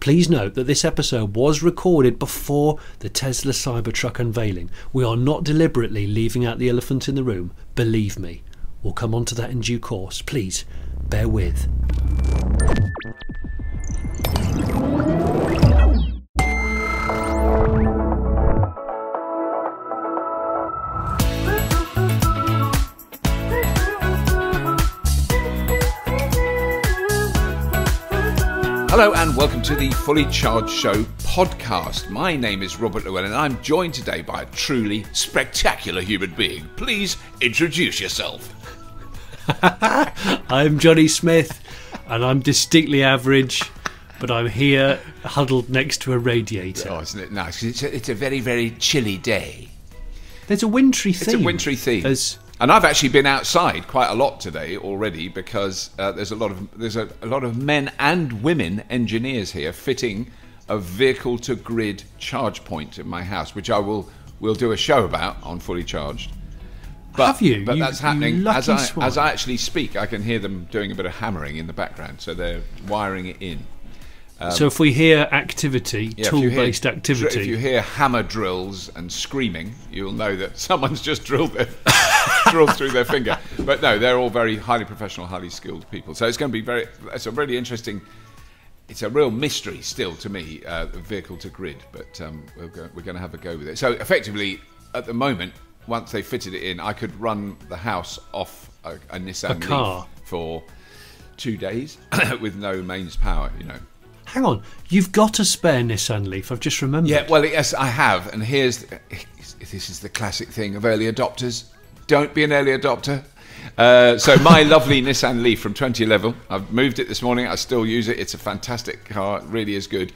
Please note that this episode was recorded before the Tesla Cybertruck unveiling. We are not deliberately leaving out the elephant in the room. Believe me. We'll come on to that in due course. Please, bear with. Hello and welcome to the Fully Charged Show podcast. My name is Robert Llewellyn and I'm joined today by a truly spectacular human being. Please introduce yourself. I'm Johnny Smith and I'm distinctly average, but I'm here huddled next to a radiator. Oh, isn't it nice? It's a very, very chilly day. There's a wintry theme. It's a wintry theme. And I've actually been outside quite a lot today already because there's a lot of men and women engineers here fitting a vehicle to grid charge point in my house, which we'll do a show about on Fully Charged. But, have you? But that's happening as I I actually speak. I can hear them doing a bit of hammering in the background, so they're wiring it in. So if we hear activity, tool-based activity... If you hear hammer drills and screaming, you'll know that someone's just drilled through their finger. But no, they're all very highly professional, highly skilled people. So it's going to be it's a really interesting... It's a real mystery still to me, vehicle to grid, but we're going to have a go with it. So effectively, at the moment, once they fitted it in, I could run the house off a Nissan Leaf for 2 days with no mains power, you know. Hang on, you've got a spare Nissan Leaf, I've just remembered. Yeah, well, yes, I have, and this is the classic thing of early adopters. Don't be an early adopter. So my lovely Nissan Leaf from 2011, I've moved it this morning, I still use it, it's a fantastic car, it really is good,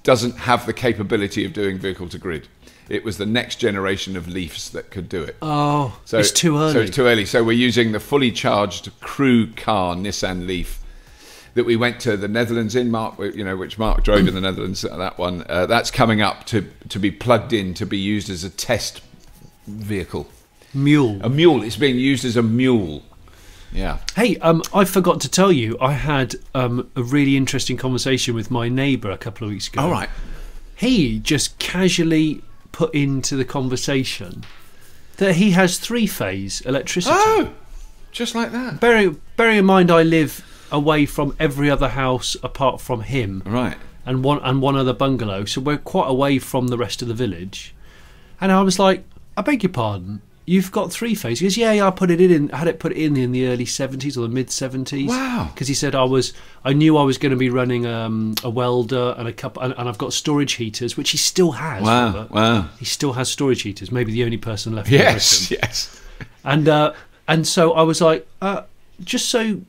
doesn't have the capability of doing vehicle to grid. It was the next generation of Leafs that could do it. Oh, so it's too early. So it's too early. So we're using the fully charged crew car Nissan Leaf that we went to the Netherlands in, which Mark drove in the Netherlands. That one, that's coming up to be plugged in to be used as a test vehicle. A mule. It's being used as a mule. Yeah. Hey, I forgot to tell you, I had a really interesting conversation with my neighbour a couple of weeks ago. All right. He just casually put into the conversation that he has three-phase electricity. Oh, just like that. Bearing in mind, I live away from every other house apart from him, right, and one other bungalow, so we're quite away from the rest of the village. And I was like, I beg your pardon, you've got three-phase? He goes, yeah, I had it put in the early 70s or the mid 70s. Wow. Because he said I knew I was going to be running a welder and a couple, and I've got storage heaters, which he still has. Wow. He still has storage heaters. Maybe the only person left. Yes. And so I was like, just so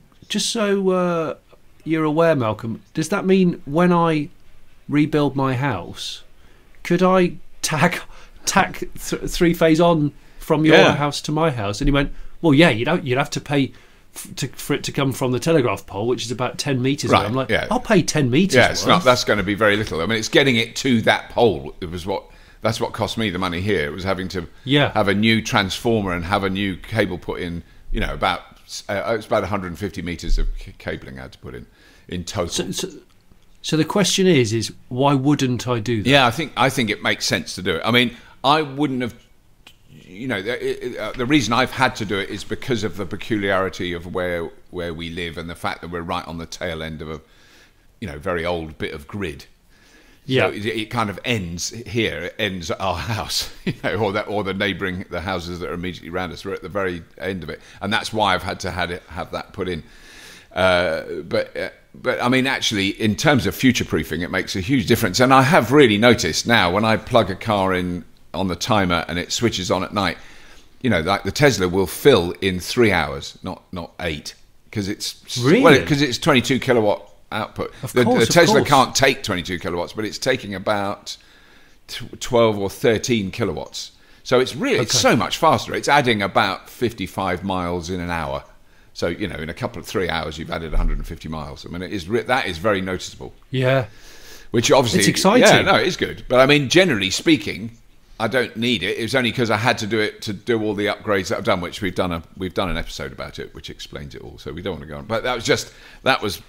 you're aware, Malcolm, does that mean when I rebuild my house, could I tack three-phase on from your house to my house? And he went, well, yeah, you'd have to pay for it to come from the telegraph pole, which is about 10 metres away. I'm like, I'll pay 10 metres. Yeah, that's going to be very little. I mean, it's getting it to that pole. That's what cost me the money here. It was having to have a new transformer and have a new cable put in. You know, it's about 150 metres of cabling I had to put in total. So the question is why wouldn't I do that? Yeah, I think it makes sense to do it. I mean, I wouldn't have. You know, the reason I've had to do it is because of the peculiarity of where we live and the fact that we're right on the tail end of a very old bit of grid. Yeah, so it kind of ends here. It ends at our house, or the houses that are immediately around us. We're at the very end of it, and that's why I've had to have that put in. But I mean, actually, in terms of future-proofing, it makes a huge difference. And I have really noticed now when I plug a car in on the timer and it switches on at night, like the Tesla will fill in 3 hours, not 8, because it's 22 kilowatt output. The Tesla can't take 22 kilowatts, but it's taking about 12 or 13 kilowatts. So it's so much faster. It's adding about 55 miles in an hour. So, in a couple of 3 hours, you've added 150 miles. I mean, that is very noticeable. Yeah. Which obviously... It's exciting. Yeah, no, it is good. But I mean, generally speaking, I don't need it. It was only because I had to do it to do all the upgrades that I've done, which we've done an episode about it, which explains it all. So we don't want to go on. But that was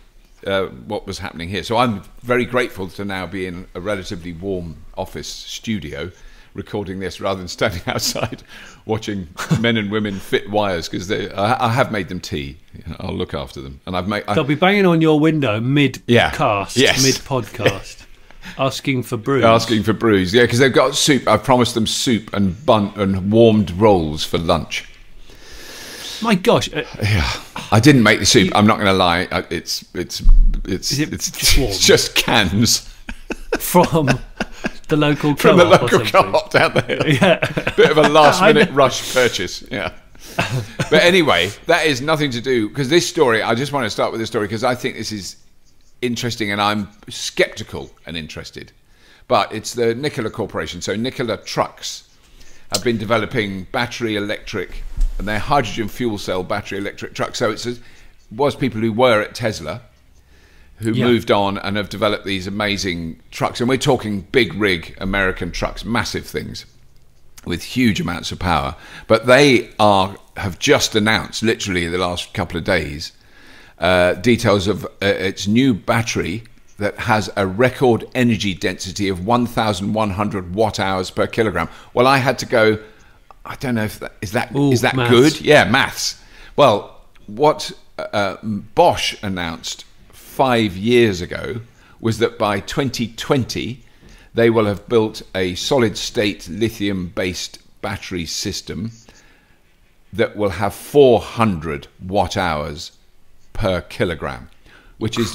what was happening here. So I'm very grateful to now be in a relatively warm office studio recording this rather than standing outside watching men and women fit wires, because I have made them tea. I'll look after them, and they'll be banging on your window mid-cast, yes. mid-podcast, asking for brews. Yeah, because they've got soup. I've promised them soup and bun and warmed rolls for lunch. My gosh! Yeah, I didn't make the soup. I'm not going to lie. It's just cans from the local co-op. From the local co-op down there. Yeah, bit of a last-minute rush purchase. Yeah. But anyway, that is nothing to do, because this story. I just want to start with this story because I think this is interesting, and I'm sceptical and interested. But it's the Nikola Corporation. So Nikola trucks have been developing battery electric, and they're hydrogen fuel cell battery electric trucks. So it was people who were at Tesla who moved on and have developed these amazing trucks. And we're talking big rig American trucks, massive things with huge amounts of power. But they have just announced, literally the last couple of days, details of its new battery that has a record energy density of 1,100 watt-hours per kilogram. Well, I had to go, I don't know if is that maths. good? Yeah, maths. Well, what Bosch announced 5 years ago was that by 2020 they will have built a solid-state lithium-based battery system that will have 400 watt-hours per kilogram, which is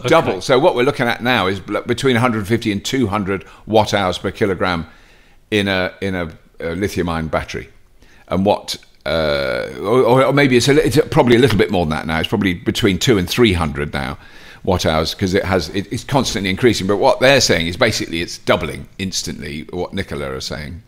double. Okay. So what we're looking at now is between 150 and 200 watt-hours per kilogram in a lithium-ion battery, and what or maybe it's probably a little bit more than that now. It's probably between 200 and 300 now watt-hours, because it's constantly increasing. But what they're saying is basically it's doubling instantly. What Nikola are saying,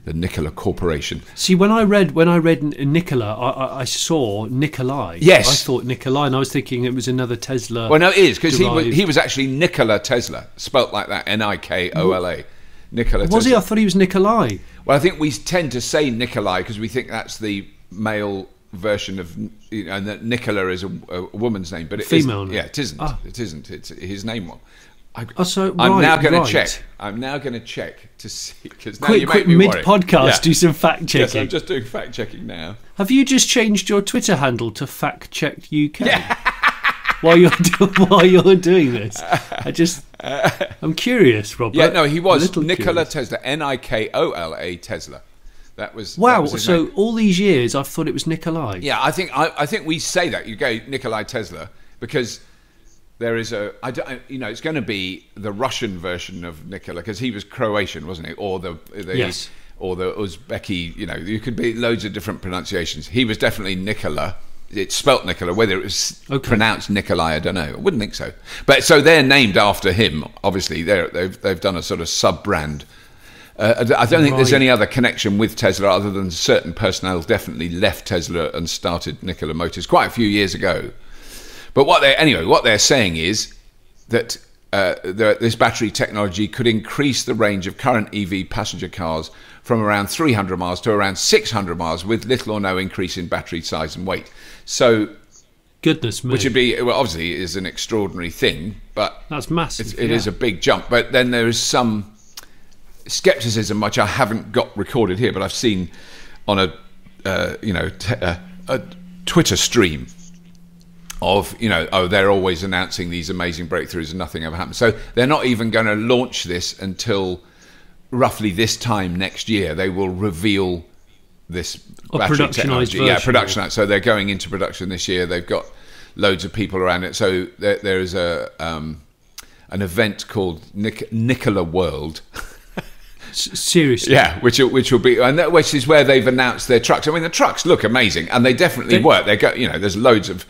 the Nikola Corporation. See, when I read Nikola, I saw Nikolai. Yes, I thought Nikolai, and I was thinking it was another Tesla. Well, no, it is, because he was actually Nikola Tesla, spelt like that, Nikola. Nikola was Tesla. he? I thought he was Nikolai. Well, I think we tend to say Nikolai because we think that's the male version of, and that Nikola is a woman's name, but it female isn't. Yeah, it isn't. It isn't. It's his name. I'm now going to check. I'm now going to check to see, because now you make me worry. Mid-podcast, do some fact checking. Yes, I'm just doing fact checking now. Have you just changed your Twitter handle to Fact Checked UK? Yeah. while you're doing this, I'm curious, Robert. Yeah, no, he was Nikola Tesla, Nikola Tesla. That was his name. All these years I've thought it was Nikolai. Yeah, I think we say that. You go Nikolai Tesla because there is it's going to be the Russian version of Nikola, because he was Croatian, wasn't he? Or the yes. Or the Uzbeki. You could be loads of different pronunciations. He was definitely Nikola. It's spelt Nikola. Whether it was pronounced Nikolai, I don't know. I wouldn't think so. But so they're named after him. Obviously, they've done a sort of sub-brand. I don't think there's any other connection with Tesla other than certain personnel definitely left Tesla and started Nikola Motors quite a few years ago. But what they're saying is that this battery technology could increase the range of current EV passenger cars from around 300 miles to around 600 miles with little or no increase in battery size and weight. So, goodness me, which would be, well, obviously is an extraordinary thing, but that's massive. It is a big jump. But then there is some skepticism, which I haven't got recorded here, but I've seen on a Twitter stream of, they're always announcing these amazing breakthroughs and nothing ever happens. So they're not even going to launch this until roughly this time next year. They will reveal this battery technology. Yeah, productionized. So they're going into production this year. They've got loads of people around it. So there is an event called Nikola World. Seriously, yeah, which will be, and which is where they've announced their trucks. I mean, the trucks look amazing, and they definitely work. They go, there's loads of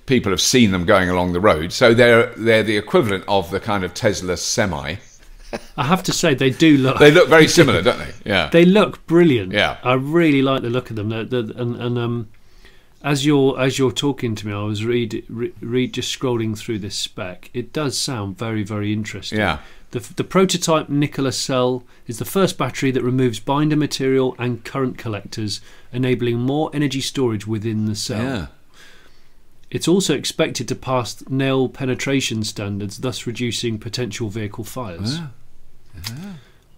people have seen them going along the road, so they're the equivalent of the kind of Tesla Semi. I have to say, they do look. They look very similar, don't they? Yeah, they look brilliant. Yeah, I really like the look of them. And as you're talking to me, I was just scrolling through this spec. It does sound very, very interesting. Yeah. The prototype Nikola cell is the first battery that removes binder material and current collectors, enabling more energy storage within the cell. Yeah. It's also expected to pass nail penetration standards, thus reducing potential vehicle fires.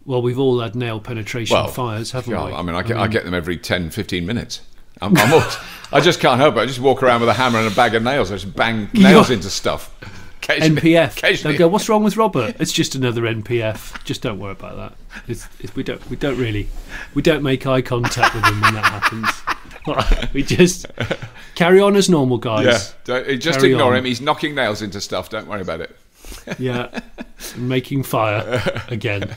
Well, we've all had nail penetration fires, haven't we? I mean, I get them every 10, 15 minutes. I just can't help it. I just walk around with a hammer and a bag of nails. I just bang nails into stuff. NPF. They'll go, what's wrong with Robert? It's just another NPF. Just don't worry about that. We don't make eye contact with them when that happens. We just carry on as normal, guys. Yeah, just ignore him. He's knocking nails into stuff. Don't worry about it. Yeah, making fire again.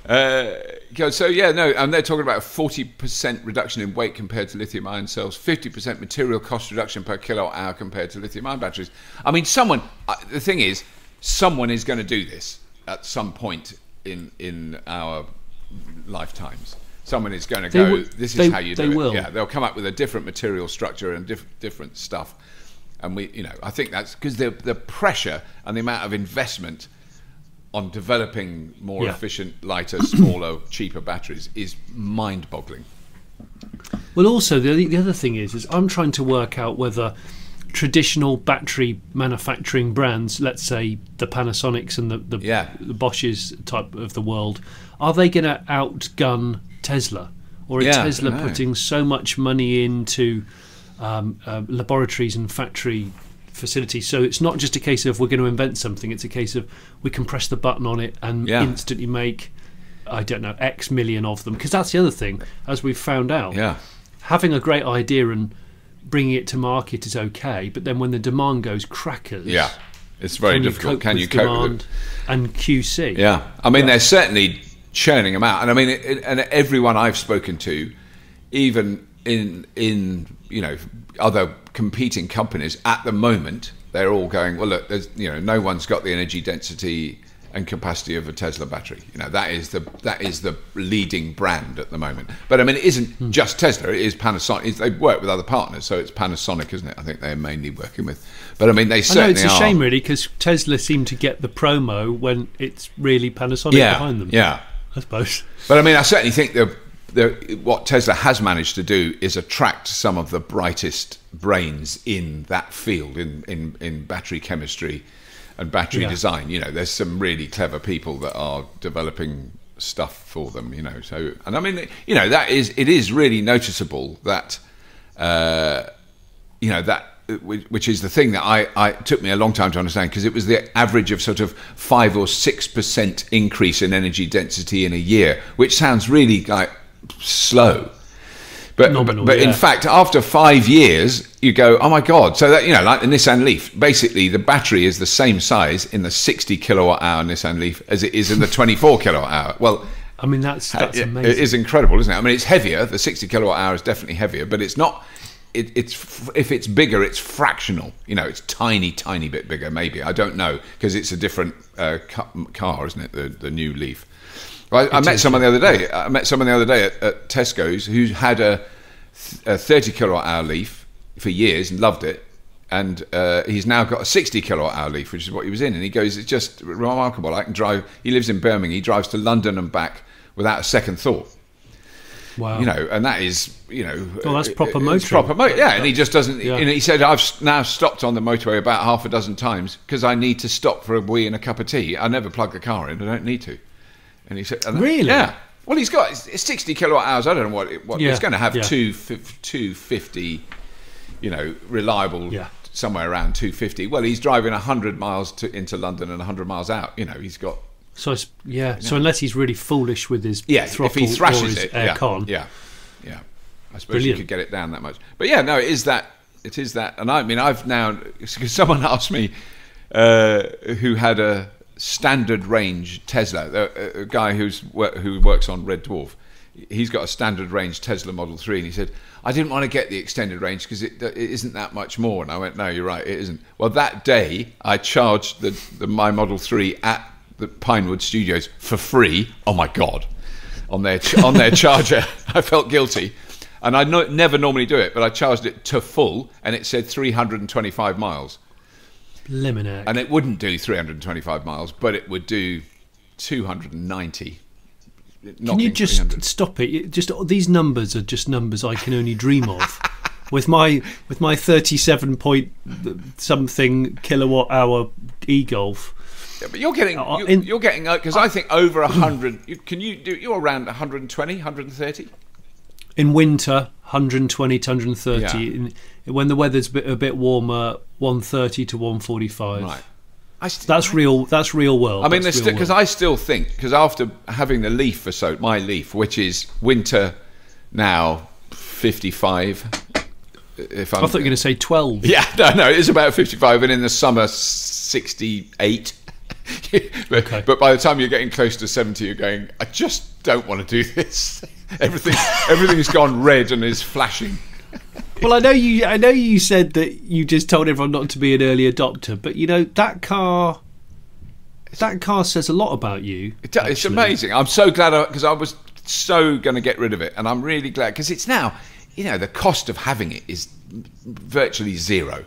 So and they're talking about a 40% reduction in weight compared to lithium-ion cells, 50% material cost reduction per kilowatt-hour compared to lithium-ion batteries. I mean, the thing is, someone is going to do this at some point in our lifetimes. Someone is going to go, this is how you do it. Will. Yeah, they'll come up with a different material structure and different stuff. And I think that's because the pressure and the amount of investment on developing more efficient, lighter, smaller, cheaper batteries is mind-boggling. Well, also the other thing is I'm trying to work out whether traditional battery manufacturing brands, let's say the Panasonics and the Bosches type of the world, are they going to outgun Tesla, or is Tesla putting so much money into laboratories and factory facilities, so it's not just a case of we're going to invent something, it's a case of we can press the button on it and instantly make, I don't know, X million of them? Because that's the other thing, as we've found out, having a great idea and bringing it to market is okay, but then when the demand goes crackers, it's very difficult. Can you cope with it? And QC, I mean, they're certainly churning them out, and I mean, and everyone I've spoken to, even in other competing companies at the moment, they're all going, well, look, there's no one's got the energy density and capacity of a Tesla battery. That is the leading brand at the moment. But I mean, it isn't just Tesla, it is Panasonic. They work with other partners, so it's Panasonic, isn't it? I think they're mainly working with. But I mean, they certainly it's a shame really, because Tesla seem to get the promo when it's really Panasonic behind them. I suppose. But I mean, I certainly think what Tesla has managed to do is attract some of the brightest brains in that field, in battery chemistry and battery design. There's some really clever people that are developing stuff for them. So, and I mean, it is really noticeable that which is the thing that I took me a long time to understand, because it was the average of sort of 5 or 6% increase in energy density in a year, which sounds really like slow, but in fact, after 5 years, you go, oh my god! So that like the Nissan Leaf, basically the battery is the same size in the 60 kilowatt hour Nissan Leaf as it is in the 24 kilowatt hour. Well, I mean that's amazing. It is incredible, isn't it? I mean, it's heavier. The 60 kilowatt hour is definitely heavier, but it's not. If it's bigger, it's fractional. It's tiny bit bigger. Maybe, I don't know, because it's a different car, isn't it? The new Leaf. I met someone the other day. At Tesco's who had a 30 kilowatt hour Leaf for years and loved it, and he's now got a 60 kilowatt hour Leaf, which is what he was in. And he goes, "It's just remarkable. I can drive." He lives in Birmingham. He drives to London and back without a second thought. Wow. And that is, well, that's proper motoring. And he just doesn't. He said, "I've now stopped on the motorway about half a dozen times because I need to stop for a wee and a cup of tea. I never plug the car in. I don't need to." And he said, "Really? Yeah. Well, he's got 60 kilowatt hours. I don't know what it's going to have 250, reliable, somewhere around 250. Well, he's driving 100 miles into London and 100 miles out. He's got. So So unless he's really foolish with his throttle, if he thrashes or his it, I suppose you could get it down that much. But it is that. It is that. And I mean, I've now, because someone asked me who had a standard range Tesla, a guy who works on Red Dwarf. He's got a standard range Tesla Model 3, and he said, I didn't want to get the extended range because it isn't that much more. And I went, no, you're right, it isn't. Well, that day I charged my Model 3 at the Pinewood Studios for free. Oh my god, on their charger. I felt guilty, and I never normally do it, but I charged it to full, and it said 325 miles. Liminic. And it wouldn't do 325 miles, but it would do 290. Can you just stop it? Just these numbers are just numbers I can only dream of. with my 37 point something kilowatt hour e-Golf. Yeah, but you're getting because I think over 100. Can you do? You're around 120, 130 in winter. 120 to 130. Yeah. When the weather's a bit warmer, 130 to 145. Right. That's real. That's real world. I mean, because I still think, because after having the Leaf my Leaf, which is winter now 55. I thought you were going to say 12. Yeah, no, it is about 55, and in the summer 68. But by the time you're getting close to 70, you're going, I just don't want to do this. Everything's gone red and is flashing. Well, I know you said that you just told everyone not to be an early adopter, but you know that car says a lot about you. It's amazing. I'm so glad because I was so going to get rid of it, and I'm really glad because it's now, the cost of having it is virtually zero.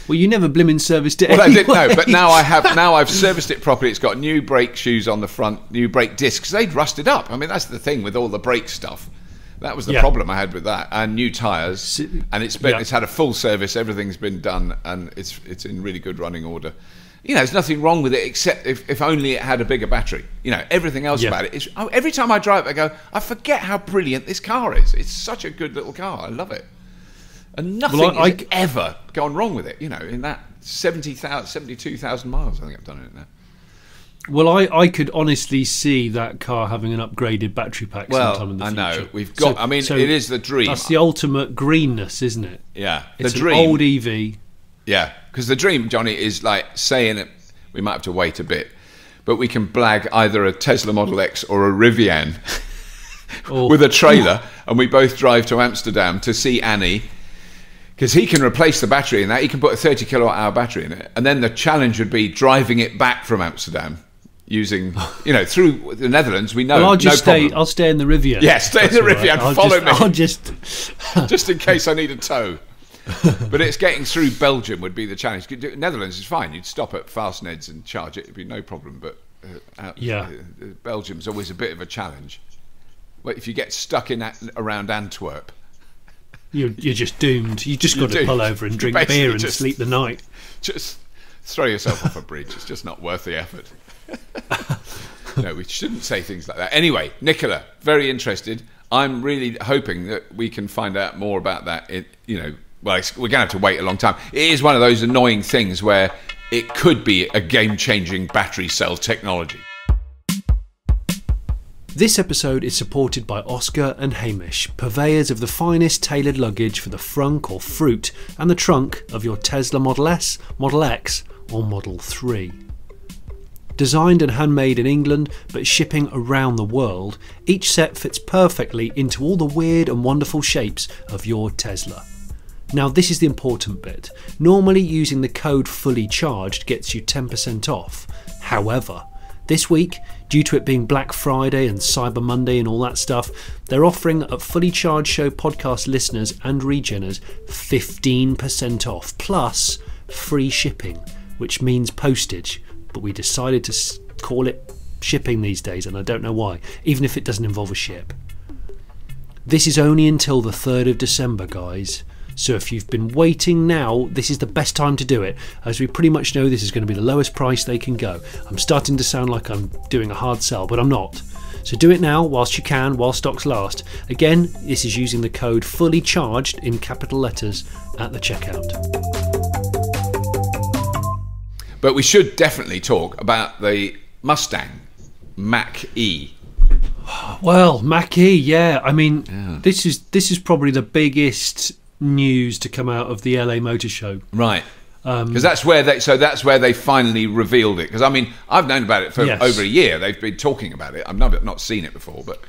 Well, you never blimmin' serviced it. Well, anyway. I didn't know, but now I have. Now I've serviced it properly. It's got new brake shoes on the front, new brake discs. They'd rusted up. I mean, that's the thing with all the brake stuff. That was the problem I had with that, and new tyres. And it's had a full service. Everything's been done, and it's in really good running order. There's nothing wrong with it except if only it had a bigger battery. Everything else about it is. Every time I drive it, I go, I forget how brilliant this car is. It's such a good little car. I love it. And nothing has ever gone wrong with it, in that 72,000 miles I think I've done in it now. Well, I could honestly see that car having an upgraded battery pack sometime in the future. I know. We've got, it is the dream. That's the ultimate greenness, isn't it? Yeah. It's an old EV. Yeah, because the dream, Johnny, is like saying it, we might have to wait a bit, but we can blag either a Tesla Model X or a Rivian with a trailer, and we both drive to Amsterdam to see Annie. Because he can replace the battery in that, he can put a 30 kilowatt hour battery in it, and then the challenge would be driving it back from Amsterdam using, through the Netherlands. We know. Well, I'll stay in the Rivian. Yeah, stay in the Rivian. Right. Follow me. I'll just just in case I need a tow. But it's getting through Belgium would be the challenge. Netherlands is fine. You'd stop at Fastneds and charge it. It'd be no problem. But Belgium's always a bit of a challenge. Well, if you get stuck around Antwerp. You're just doomed. You just got to pull over and drink beer and sleep the night. Just throw yourself off a bridge. It's just not worth the effort. No, we shouldn't say things like that. Anyway, Nikola, very interested. I'm really hoping that we can find out more about that. We're going to have to wait a long time. It is one of those annoying things where it could be a game-changing battery cell technology. This episode is supported by Oscar and Hamish, purveyors of the finest tailored luggage for the frunk or froot and the trunk of your Tesla Model S, Model X or Model 3. Designed and handmade in England but shipping around the world, each set fits perfectly into all the weird and wonderful shapes of your Tesla. Now this is the important bit. Normally using the code fully charged gets you 10% off. However, this week, due to it being Black Friday and Cyber Monday and all that stuff, they're offering at Fully Charged Show podcast listeners and regeners 15% off plus free shipping, which means postage. But we decided to call it shipping these days, and I don't know why, even if it doesn't involve a ship. This is only until the 3rd of December, guys. So if you've been waiting now, this is the best time to do it, as we pretty much know this is going to be the lowest price they can go. I'm starting to sound like I'm doing a hard sell, but I'm not. So do it now whilst you can, while stocks last. Again, this is using the code fully charged in capital letters at the checkout. But we should definitely talk about the Mustang Mach-E. Well, Mach-E, yeah. I mean, this is probably the biggest news to come out of the LA Motor Show, right? Because that's where they finally revealed it. Because I mean, I've known about it for over a year. They've been talking about it. I've not seen it before, but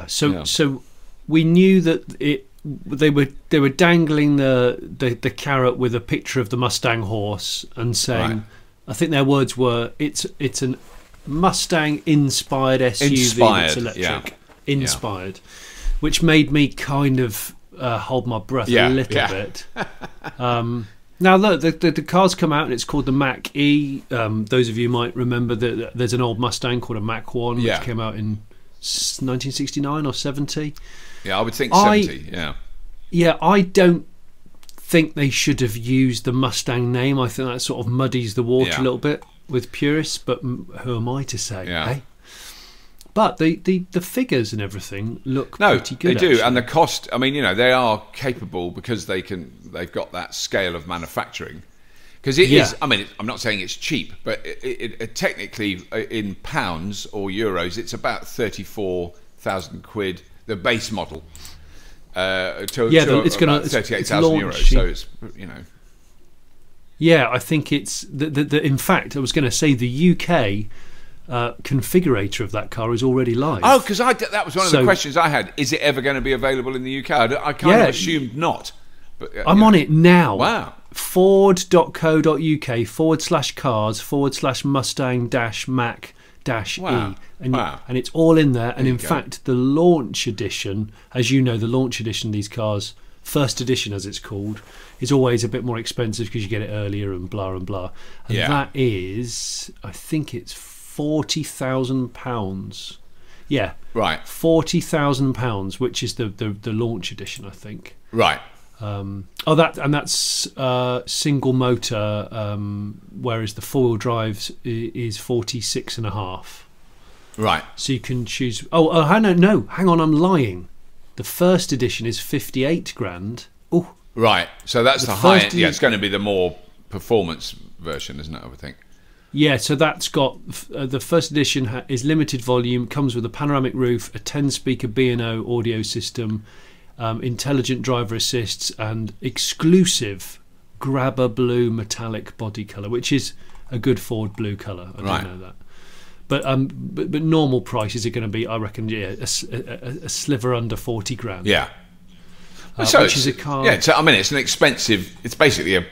so we knew that they were dangling the carrot with a picture of the Mustang horse and saying, I think their words were, it's an Mustang inspired SUV that's electric, inspired, which made me kind of hold my breath a little bit. Now look, the car's come out and it's called the Mach-E. Those of you might remember that there's an old Mustang called a Mach-1 which came out in 1969 or 70. Yeah, I would think 70. Yeah, I don't think they should have used the Mustang name. I think that sort of muddies the water a little bit with purists, but who am I to say? Eh? But the figures and everything look pretty good. They do, actually. and the cost. I mean, they are capable because they've got that scale of manufacturing. Because it is. I mean, I'm not saying it's cheap, but it technically in pounds or euros, it's about 34,000 quid. The base model. It's going to 38,000 euros. So it's Yeah, I think it's in fact, I was going to say the UK configurator of that car is already live. Oh, because that was one of the questions I had. Is it ever going to be available in the UK? I kind of assumed not. But, I'm on it now. Wow. Ford.co.uk/cars/Mustang-Mach-E. And it's all in there. And in fact, the launch edition, as you know, the launch edition of these cars, first edition as it's called, is always a bit more expensive because you get it earlier and blah and blah. And that is, I think it's £40,000. Yeah. Right. £40,000, which is the launch edition, I think. Right. That's single motor, whereas the four-wheel drive is 46.5. Right. So you can choose. Hang on, I'm lying. The first edition is 58 grand. Oh, right. So that's the high end. Yeah, it's going to be the more performance version, isn't it? I would think. Yeah, so that's got the first edition is limited volume, comes with a panoramic roof, a 10-speaker B&O audio system, intelligent driver assists, and exclusive grabber blue metallic body colour, which is a good Ford blue colour. I don't know that. But normal prices are going to be, I reckon, a sliver under 40 grand. Yeah. Which is a car. Yeah, so, I mean, it's an expensive. It's basically a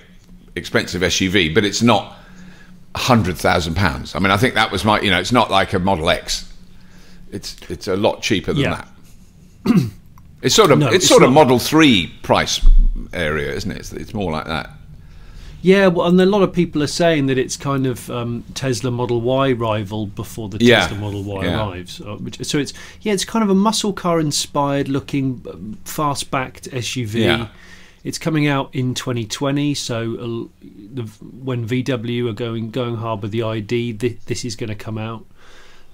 expensive SUV, but it's not £100,000. I mean, I think that was my. It's not like a Model X. It's a lot cheaper than that. It's sort of Model 3 price area, isn't it? It's more like that. Yeah, well, and a lot of people are saying that it's kind of Tesla Model Y rival before the Tesla Model Y arrives. So it's kind of a muscle car inspired looking fast-backed SUV. Yeah. It's coming out in 2020, so when VW are going hard with the ID, this is going to come out.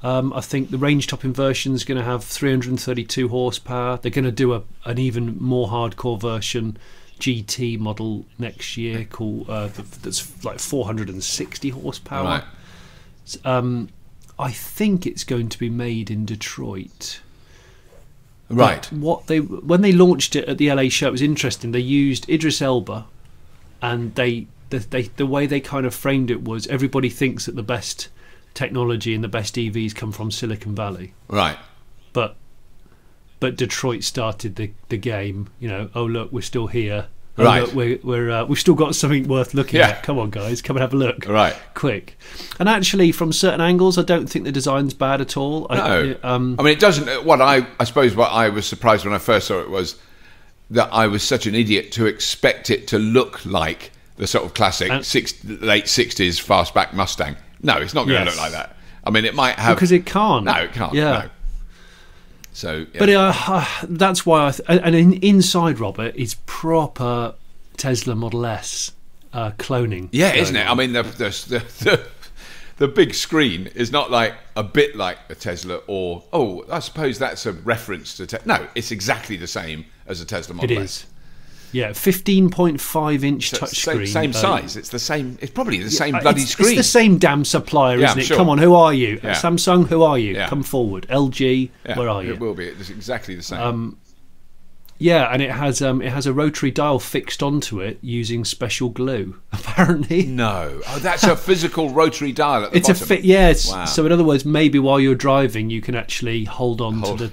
I think the range topping version is going to have 332 horsepower. They're going to do an even more hardcore version, GT model, next year, called that's like 460 horsepower. Right. I think it's going to be made in Detroit. Right. When they launched it at the LA show, it was interesting. They used Idris Elba, and the way they kind of framed it was everybody thinks that the best technology and the best EVs come from Silicon Valley. Right. But Detroit started the game. Oh look, we're still here. Oh, right. Look, we've still got something worth looking at. Come on, guys, come and have a look. Right. Quick. And actually, from certain angles, I don't think the design's bad at all. No. I mean, it doesn't. I suppose what I was surprised when I first saw it was that I was such an idiot to expect it to look like the sort of classic late 60s fastback Mustang. No, it's not going to look like that. I mean, it might have, because it can't. No, it can't. Yeah. No. So, but that's why inside, Robert, is proper Tesla Model S cloning. Yeah, isn't it? I mean, the big screen is not like a bit like a Tesla, or I suppose that's a reference to No, it's exactly the same as a Tesla Model S. It is. Yeah, 15.5-inch touchscreen. Same size. It's the same. It's probably the same bloody screen. It's the same damn supplier, isn't it? Sure. Come on, who are you? Yeah. Samsung, who are you? Yeah. Come forward. LG, where are you? It will be. It's exactly the same. And it has a rotary dial fixed onto it using special glue. Apparently. No. Oh, that's a physical rotary dial at the bottom. Yes. Wow. So in other words, maybe while you're driving, you can actually hold on to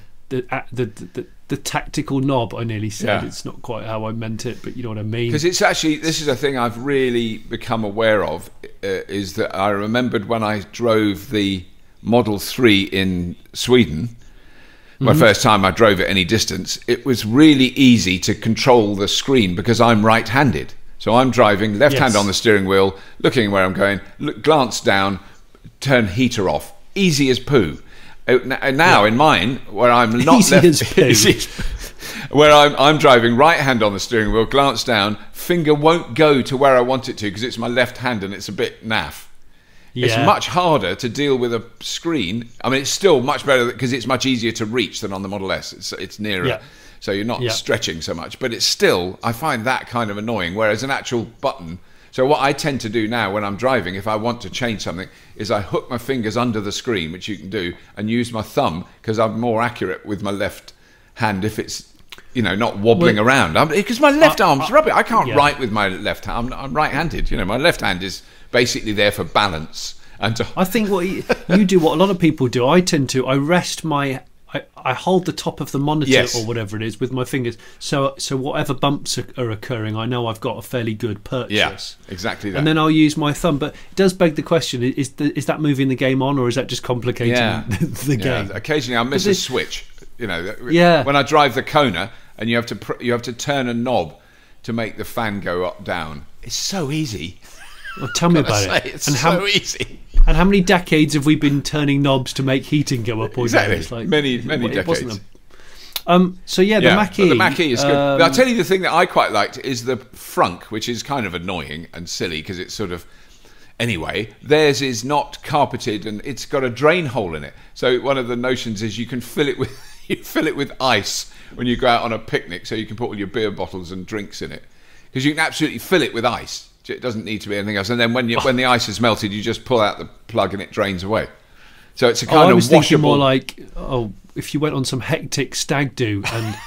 the tactical knob. I nearly said it's not quite how I meant it, but you know what I mean. Because it's actually, this is a thing I've really become aware of, is that I remembered when I drove the Model 3 in Sweden, my first time I drove it any distance, it was really easy to control the screen because I'm right-handed. So I'm driving, left hand on the steering wheel, looking where I'm going, glance down, turn heater off. Easy as poo. And now in mine, where I'm not easy left, as poo. where I'm driving right hand on the steering wheel, glance down, finger won't go to where I want it to because it's my left hand and it's a bit naff. It's much harder to deal with a screen. I mean, it's still much better because it's much easier to reach than on the Model S. It's nearer, so you're not stretching so much. But it's still, I find that kind of annoying, whereas an actual button... So what I tend to do now when I'm driving, if I want to change something, is I hook my fingers under the screen, which you can do, and use my thumb because I'm more accurate with my left hand if it's, not wobbling around. Because my left arm's rubbish. I can't write with my left hand. I'm right-handed. My left hand is basically there for balance. And I think what you do, what a lot of people do, I rest I hold the top of the monitor or whatever it is with my fingers, so whatever bumps are occurring, I know I've got a fairly good purchase. Yeah, exactly that. And then I'll use my thumb. But it does beg the question: is that moving the game on, or is that just complicating the game? Occasionally, I miss a switch. When I drive the Kona, and you have to turn a knob to make the fan go up down. It's so easy. Well, tell me about it. It's so easy. And how many decades have we been turning knobs to make heating go up or down? It's like, many decades. The Mach-E. The Mach-E is good. I'll tell you the thing that I quite liked is the frunk, which is kind of annoying and silly because it's sort of... Anyway, theirs is not carpeted and it's got a drain hole in it. So one of the notions is you can fill it with ice when you go out on a picnic, so you can put all your beer bottles and drinks in it. Because you can absolutely fill it with ice. It doesn't need to be anything else. And then when the ice is melted, you just pull out the plug and it drains away. So it's a kind of washable... I was thinking more like, if you went on some hectic stag do and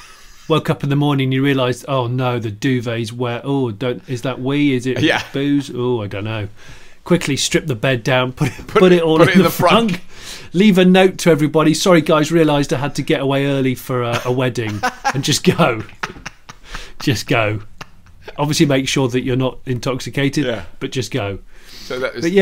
woke up in the morning and you realised, oh no, the duvet's wet. Oh, is that wee? Is it booze? Oh, I don't know. Quickly strip the bed down, put it all in the front. Leave a note to everybody. Sorry, guys, realised I had to get away early for a wedding. And just go. Just go. Obviously, make sure that you're not intoxicated, but just go. So that is... But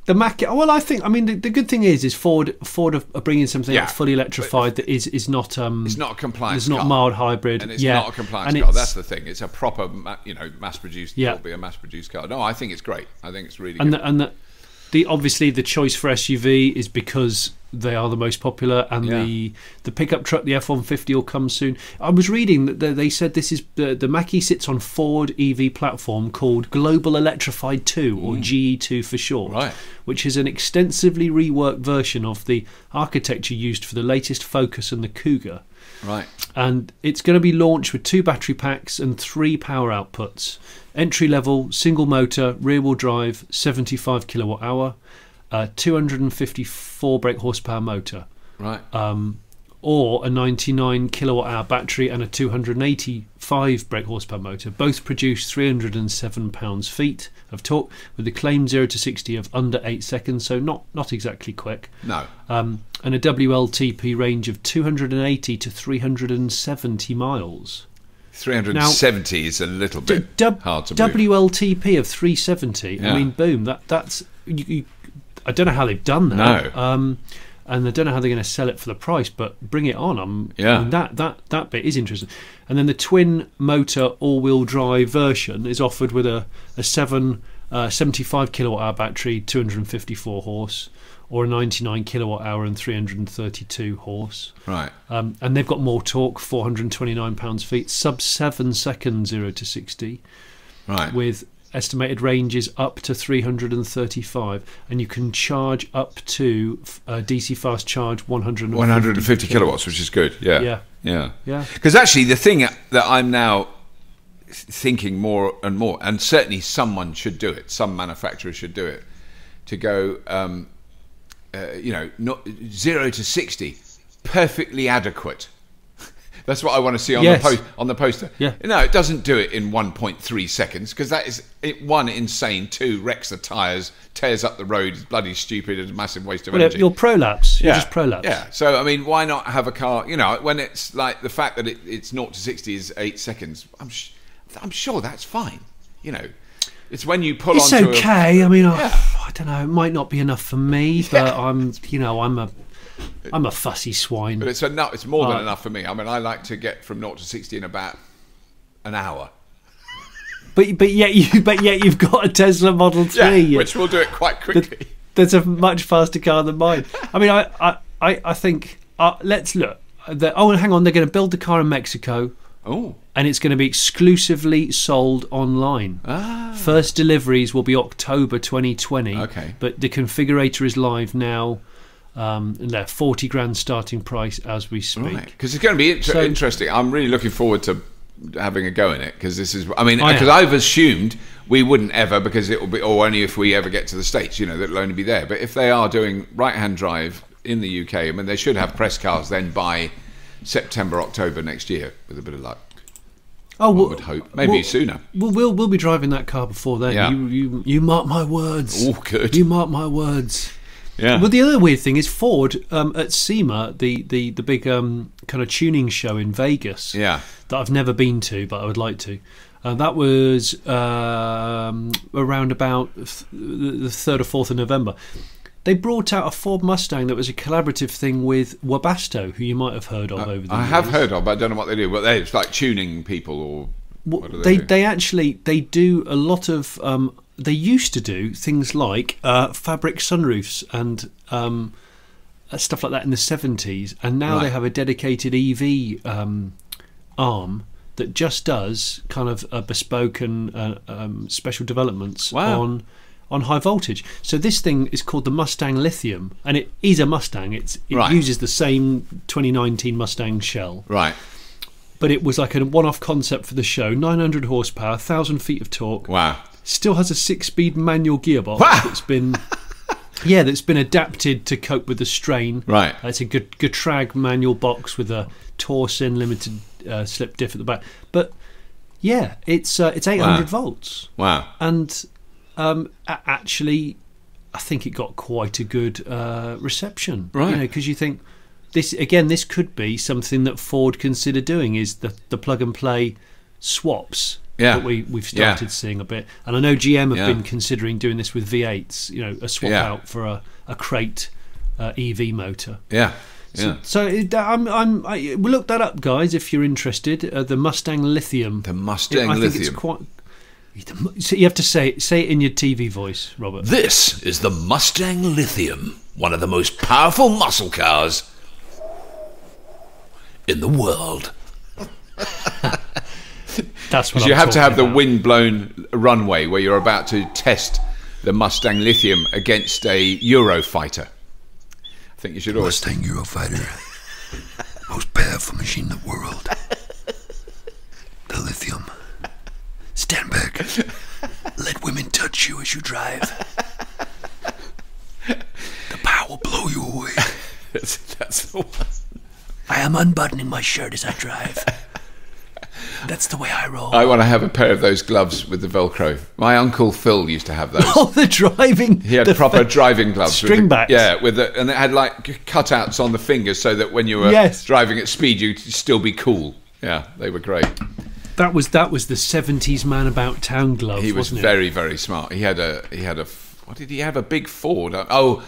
the Mach-E. Well, the good thing is Ford are bringing something fully electrified that is not. It's not a compliant. It's not mild hybrid, and it's not a compliant car. That's the thing. It's a proper, mass-produced. It'll be a mass-produced car. No, I think it's great. I think it's really good. Obviously the choice for SUV is because they are the most popular, and the pickup truck, the F-150, will come soon. I was reading that they said this is the Mach-E sits on Ford EV platform called Global Electrified 2, or GE2 for short, which is an extensively reworked version of the architecture used for the latest Focus and the Cougar. Right. And it's going to be launched with 2 battery packs and 3 power outputs. Entry level, single motor, rear wheel drive, 75 kilowatt hour, 254 brake horsepower motor. Right. Or a 99 kilowatt hour battery and a 285 brake horsepower motor. Both produce 307 pounds-feet of torque with a claimed 0 to 60 of under 8 seconds, so not exactly quick. No. And a WLTP range of 280 to 370 miles. 370 is a little bit hard to believe. WLTP of 370. I mean, boom. That's I don't know how they've done that. No. And I don't know how they're going to sell it for the price, but bring it on. I mean, that bit is interesting. And then the twin motor all-wheel drive version is offered with a 75 kilowatt hour battery, 254 horse, or a 99 kilowatt hour and 332 horse. Right. And they've got more torque, 429 pounds-feet, sub 7 seconds 0 to 60. Right. With estimated ranges up to 335, and you can charge up to DC fast charge 150 kilowatts, which is good. Yeah. Because actually, the thing that I'm now thinking more and more, and certainly someone should do it, some manufacturer should do it, to go, not 0 to 60, perfectly adequate. That's what I want to see on the poster. Yeah. No, it doesn't do it in 1.3 seconds because that is one, insane. 2, wrecks the tyres, tears up the road, is bloody stupid, and a massive waste of energy. You're prolapse. You're just prolapse. Yeah. So I mean, why not have a car? When it's like the fact that it's 0 to 60 is 8 seconds. I'm sure that's fine. It's when you pull onto okay. I mean, I don't know. It might not be enough for me, but I'm a fussy swine. But it's more than enough for me. I mean, I like to get from 0 to 60 in about an hour. But yet you've got a Tesla Model 3, which will do it quite quickly. That's a much faster car than mine. I mean, I think let's look. Hang on, they're going to build the car in Mexico. Oh. And it's going to be exclusively sold online. First deliveries will be October 2020. Okay. But the configurator is live now. And they're 40 grand starting price as we speak. Right. Because it's going to be interesting. I'm really looking forward to having a go in it, because this is, I mean, because I've assumed we wouldn't ever, because it will be, or only if we ever get to the States, you know, that it'll only be there. But if they are doing right-hand drive in the UK, I mean, they should have press cars then by September, October next year, with a bit of luck. Oh, I would hope. Maybe sooner. We'll be driving that car before then. Yeah. You mark my words. Oh, good. You mark my words. Yeah. Well, the other weird thing is Ford at SEMA, the big kind of tuning show in Vegas. Yeah. That I've never been to, but I would like to. That was around about the 3rd or 4th of November. They brought out a Ford Mustang that was a collaborative thing with Webasto, who you might have heard of over the years. I have heard of, but I don't know what they do. But it's like tuning people, or what do they do? They do a lot of. They used to do things like fabric sunroofs and stuff like that in the 70s, and now they have a dedicated EV arm that just does kind of bespoke and special developments on high voltage. So this thing is called the Mustang Lithium, and it is a Mustang. It uses the same 2019 Mustang shell. Right. But it was like a one-off concept for the show. 900 horsepower, 1,000 feet of torque. Wow. Still has a 6-speed manual gearbox that's been adapted to cope with the strain. Right. It's a Getrag manual box with a Torsen limited slip diff at the back. But yeah, it's 800 volts. Wow. And actually, I think it got quite a good reception. Right. You know, because you think this could be something that Ford consider doing, is the plug and play swaps. Yeah. That we've started seeing a bit, and I know GM have been considering doing this with V8s. You know, a swap out for a crate EV motor. Yeah. So we'll look that up, guys, if you're interested. The Mustang Lithium. The Mustang I Lithium. think it's quite. So you have to say it in your TV voice, Robert. This is the Mustang Lithium, one of the most powerful muscle cars in the world. That's what you I'm have to have talking the about. wind-blown runway where you're about to test the Mustang Lithium against a Eurofighter. I think you should always... Mustang Eurofighter, most powerful machine in the world. The Lithium. Stand back. Let women touch you as you drive. The power will blow you away. That's the one. I am unbuttoning my shirt as I drive. That's the way I roll. I want to have a pair of those gloves with the Velcro. My Uncle Phil used to have those. Oh, the driving. He had proper driving gloves. Stringbacks. And it had like cutouts on the fingers so that when you were driving at speed, you'd still be cool. Yeah, they were great. That was the 70s man about town glove. He was very, very smart. He had a. What did he have? A big Ford. Oh,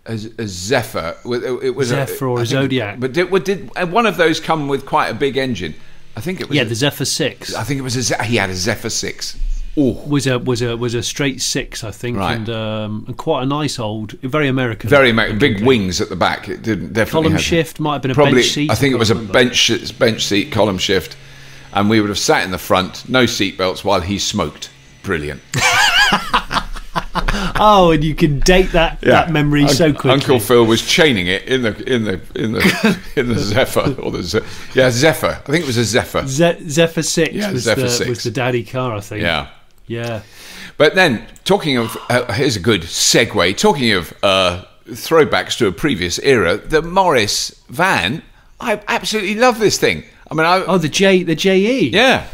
a Zephyr. It was Zephyr or a Zodiac. But did one of those come with quite a big engine? I think it was. Yeah, the Zephyr 6. I think it was he had a Zephyr 6. Oh, was a straight 6, I think, right. and quite a nice old, very American. Very American. Big wings at the back. It didn't definitely. Column have shift might have been a probably, bench seat. I think it was a bench seat, column shift, and we would have sat in the front, no seat belts, while he smoked. Brilliant. Oh, and you can date that memory so quickly. Uncle Phil was chaining it in the Zephyr or Zephyr. I think it was a Zephyr. Zephyr 6 was the daddy car, I think. Yeah. But then, talking of here's a good segue. Talking of throwbacks to a previous era, the Morris van. I absolutely love this thing. I mean, the JE. Yeah.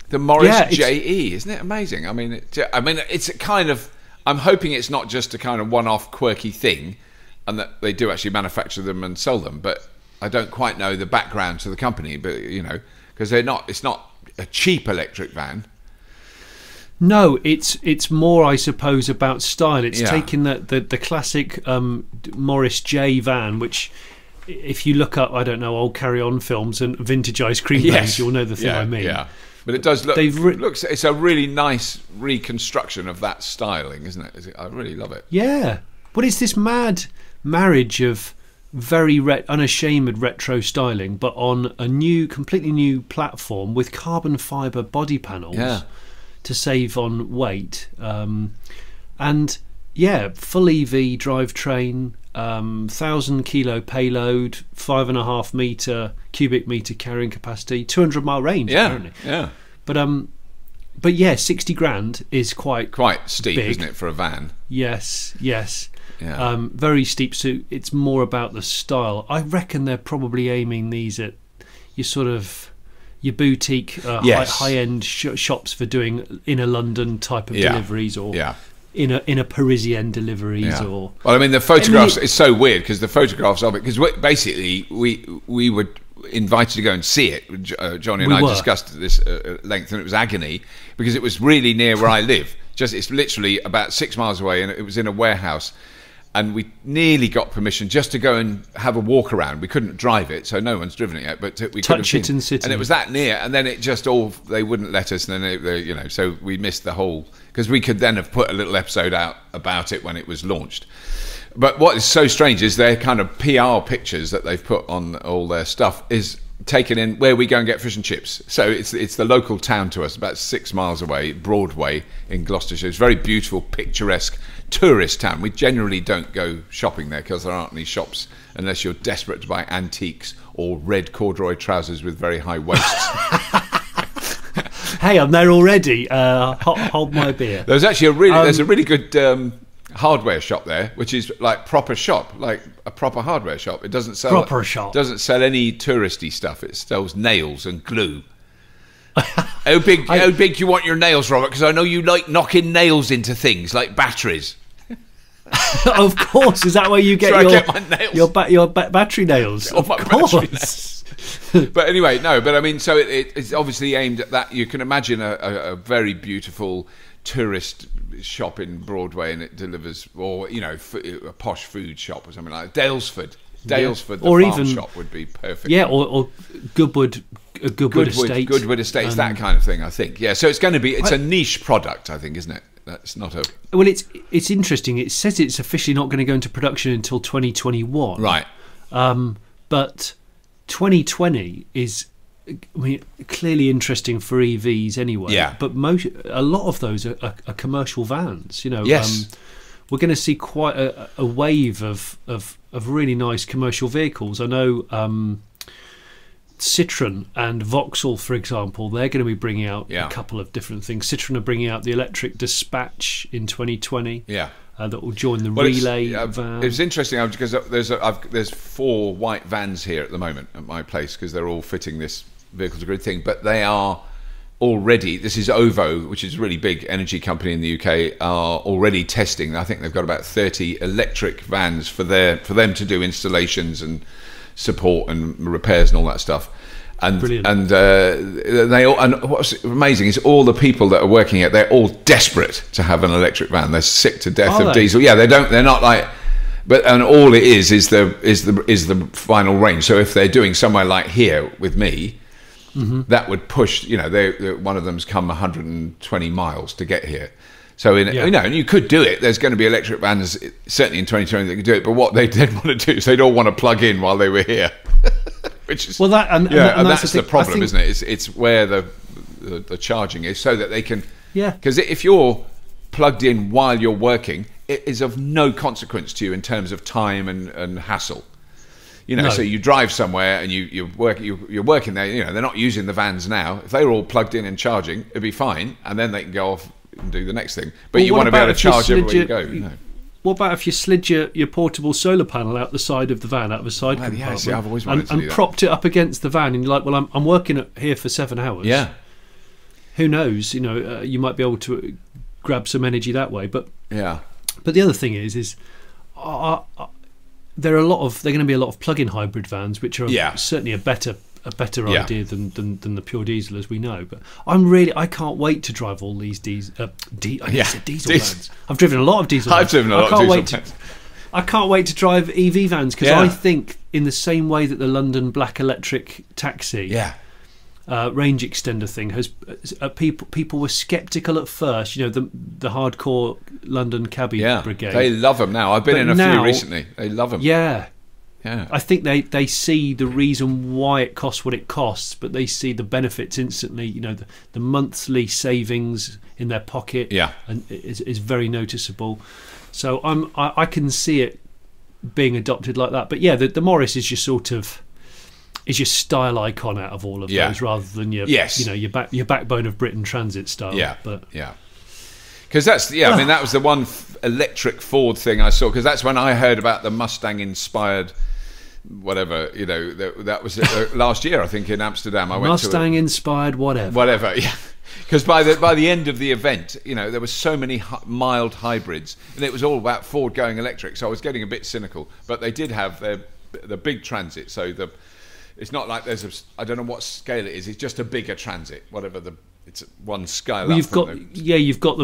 The Morris JE, isn't it amazing? I mean, it's a kind of. I'm hoping it's not just a kind of one-off quirky thing, and that they do actually manufacture them and sell them. But I don't quite know the background to the company. But because they're not. It's not a cheap electric van. No, it's more, I suppose, about style. It's taking the classic Morris J van, which. If you look up, I don't know, old Carry On films and vintage ice cream vans, you'll know the thing I mean. Yeah, but it does look. It's a really nice reconstruction of that styling, isn't it? I really love it. Yeah, but it's this mad marriage of very unashamed retro styling, but on a completely new platform with carbon fibre body panels to save on weight. And yeah, full EV drivetrain, 1,000 kilo payload, 5.5 cubic meter carrying capacity, 200-mile range apparently. Yeah. But yeah, 60 grand is quite steep, big. isn't it, for a van? Yes. Yeah. Very steep. So it's more about the style. I reckon they're probably aiming these at your boutique, high-end shops for doing inner London type of deliveries, or in a Parisian deliveries, or. Well, I mean, the photographs. It's so weird because the photographs of it. Because basically, we were invited to go and see it. Jonny and I discussed this at length, and it was agony because it was really near where I live. It's literally about 6 miles away, and it was in a warehouse. And we nearly got permission just to go and have a walk around. We couldn't drive it, so no one's driven it yet. But we touch it and sit. And it was that near, and then it just they wouldn't let us. And then so we missed the whole, because we could then have put a little episode out about it when it was launched. But what is so strange is their kind of PR pictures that they've put on all their stuff is taken in where we go and get fish and chips. So it's the local town to us, about 6 miles away, Broadway in Gloucestershire. It's a very beautiful, picturesque tourist town. We generally don't go shopping there because there aren't any shops unless you're desperate to buy antiques or red corduroy trousers with very high waists. Hey, I'm there already. Hold my beer. There's actually there's a really good hardware shop there, which is like proper shop, like a proper hardware shop. It doesn't sell doesn't sell any touristy stuff. It sells nails and glue. How big do you want your nails, Robert? Because I know you like knocking nails into things like batteries. Of course, is that where you get your battery nails? Of course. But anyway, no. But I mean, so it's obviously aimed at that. You can imagine a very beautiful tourist shop in Broadway, and it delivers, or a posh food shop or something like that. Dalesford, the farm shop would be perfect. Yeah, or Goodwood Estate. Goodwood Estates, that kind of thing, I think. Yeah, so it's going to be, it's a niche product, I think, isn't it? That's not a... Well, it's interesting. It says it's officially not going to go into production until 2021. Right. But 2020 is, clearly interesting for EVs anyway. Yeah. But a lot of those are commercial vans. Yes. We're going to see quite a wave of really nice commercial vehicles. I know Citroën and Vauxhall, for example, they're going to be bringing out a couple of different things. Citroën are bringing out the electric Dispatch in 2020. Yeah. That will join the relay van. It's interesting because there's 4 white vans here at the moment at my place because they're all fitting this vehicle to grid thing, but they are already, this is OVO, which is a really big energy company in the UK, are already testing. I think they've got about 30 electric vans for them to do installations and support and repairs and all that stuff. And brilliant. And what's amazing is all the people that are working it, they're all desperate to have an electric van. They're sick to death of diesel. Yeah, they're not like, and all it is the final range. So if they're doing somewhere like here with me, that would push, one of them's come 120 miles to get here. So, and you could do it. There's going to be electric vans, certainly in 2020, that could do it. But what they did want to do is they'd all want to plug in while they were here. Which is, that's the problem, isn't it? It's where the charging is, so that they can... Yeah. Because if you're plugged in while you're working, it is of no consequence to you in terms of time and hassle. So you drive somewhere and you're working there. They're not using the vans now. If they were all plugged in and charging, it'd be fine, and then they can go off and do the next thing. But you want to be able to charge everywhere you go. What about if you slid your portable solar panel out the side of the van, out of a side compartment, I've always wanted to do that. Propped it up against the van, and you're like, well, I'm working here for 7 hours. Yeah. Who knows? You might be able to grab some energy that way. But yeah. But the other thing is there are going to be a lot of plug-in hybrid vans, which are certainly a better idea than the pure diesel, as we know. But I can't wait to drive all these diesel vans. I've driven a lot of diesel vans. I've driven a lot of diesel vans. I can't wait to drive EV vans, because I think in the same way that the London black electric taxi range extender thing has people were sceptical at first, the hardcore London cabbie brigade. They love them now. I've been in a few recently. They love them. Yeah, Yeah. I think they see the reason why it costs what it costs, but they see the benefits instantly. You know, the monthly savings in their pocket, and is very noticeable. So I can see it being adopted like that. But yeah, the Morris is just sort of your style icon out of all of those, rather than your your backbone of Britain Transit style. Yeah, but because that's I mean that was the one electric Ford thing I saw, because that's when I heard about the Mustang inspired whatever, you know, that was last year I think in Amsterdam. I went Mustang inspired whatever, yeah. Because by the end of the event, you know, there were so many mild hybrids, and it was all about Ford going electric. So I was getting a bit cynical. But they did have the big Transit. So it's not like there's I don't know what scale it is. It's just a bigger Transit, whatever it's one scale. Well, you've got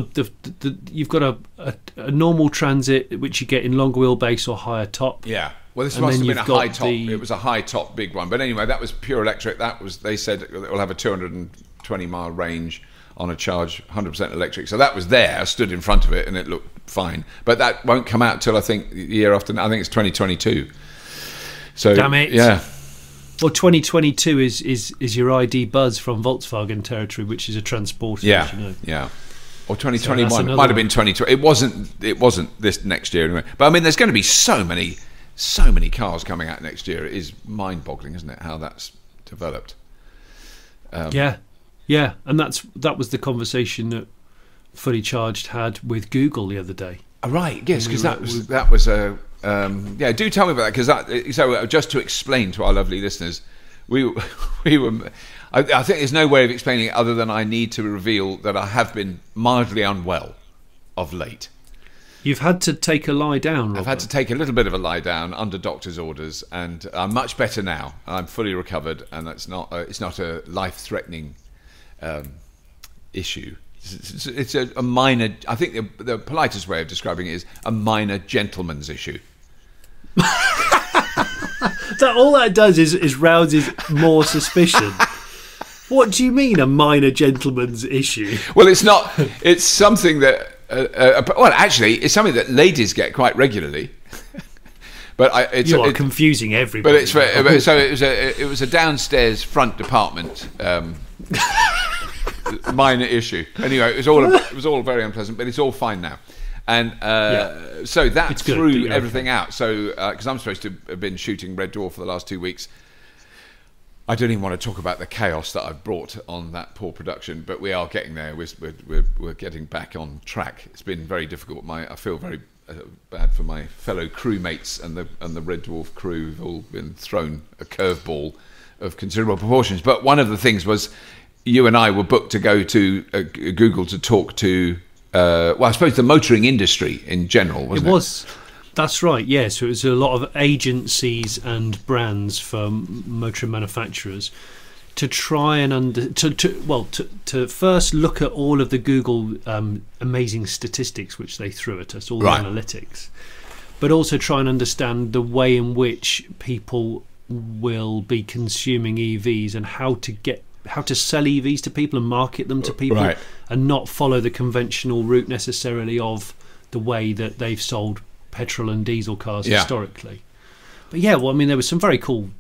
a normal Transit which you get in longer wheelbase or higher top. Yeah. Well, this must have been a high top. It was a high top big one. But anyway, that was pure electric. They said it will have a 220-mile range on a charge, 100% electric. So that was there. I stood in front of it and it looked fine. But that won't come out till I think the year after. I think it's 2022. So damn it. Yeah. Well, 2022 is your ID Buzz from Volkswagen territory, which is a transporter. Yeah. You know. Yeah. Or 2021. So it might have been 2020. It wasn't this next year anyway. But I mean, there's going to be so many cars coming out next year. It is mind-boggling, isn't it, how that's developed? Yeah, and that was the conversation that Fully Charged had with Google the other day. Oh, right, yes, because that was a do tell me about that, because so just to explain to our lovely listeners, we were. I think there's no way of explaining it other than I need to reveal that I have been mildly unwell of late. You've had to take a lie down, Robert. I've had to take a little bit of a lie down under doctor's orders, and I'm much better now. I'm fully recovered, and it's not a life-threatening issue. It's a minor. I think the politest way of describing it is a minor gentleman's issue. All that does is rouses more suspicion. What do you mean, a minor gentleman's issue? Well, it's not. It's something that. Well, actually, it's something that ladies get quite regularly. But you are confusing everybody. But so it was a downstairs front department minor issue. Anyway, it was all very unpleasant, but it's all fine now. And so that threw everything out. So because I'm supposed to have been shooting Red Dwarf for the last 2 weeks. I don't even want to talk about the chaos that I've brought on that poor production, but we are getting there. We're getting back on track. It's been very difficult. I feel very bad for my fellow crewmates and the Red Dwarf crew who've all been thrown a curveball of considerable proportions. But one of the things was you and I were booked to go to Google to talk to, I suppose the motoring industry in general, wasn't it? It was. That's right, yes. So it was a lot of agencies and brands for motor manufacturers to try and to first look at all of the Google amazing statistics which they threw at us, all the analytics, but also try and understand the way in which people will be consuming EVs and how to sell EVs to people and market them to people, and not follow the conventional route necessarily of the way that they've sold petrol and diesel cars historically. But yeah, well, I mean, there was some very cool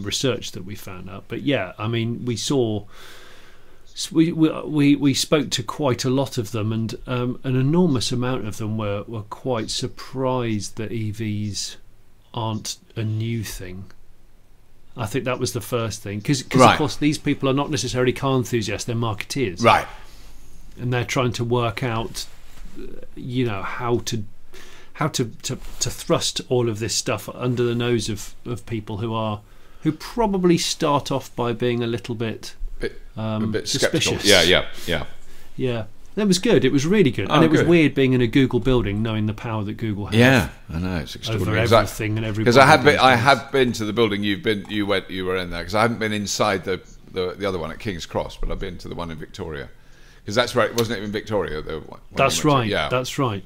research that we found out. But yeah, I mean, we spoke to quite a lot of them, and an enormous amount of them were quite surprised that EVs aren't a new thing. I think that was the first thing, because of course these people are not necessarily car enthusiasts; they're marketeers, right? And they're trying to work out, you know, how to thrust all of this stuff under the nose of people who probably start off by being a little bit suspicious. Skeptical. Yeah. That was good. It was really good, and it was weird being in a Google building, knowing the power that Google has. Yeah, I know, it's extraordinary. Over everything and everybody. Because I have been to the building you were in there. Because I haven't been inside the other one at King's Cross, but I've been to the one in Victoria. Because that's right, wasn't it in Victoria? That's right. That's right.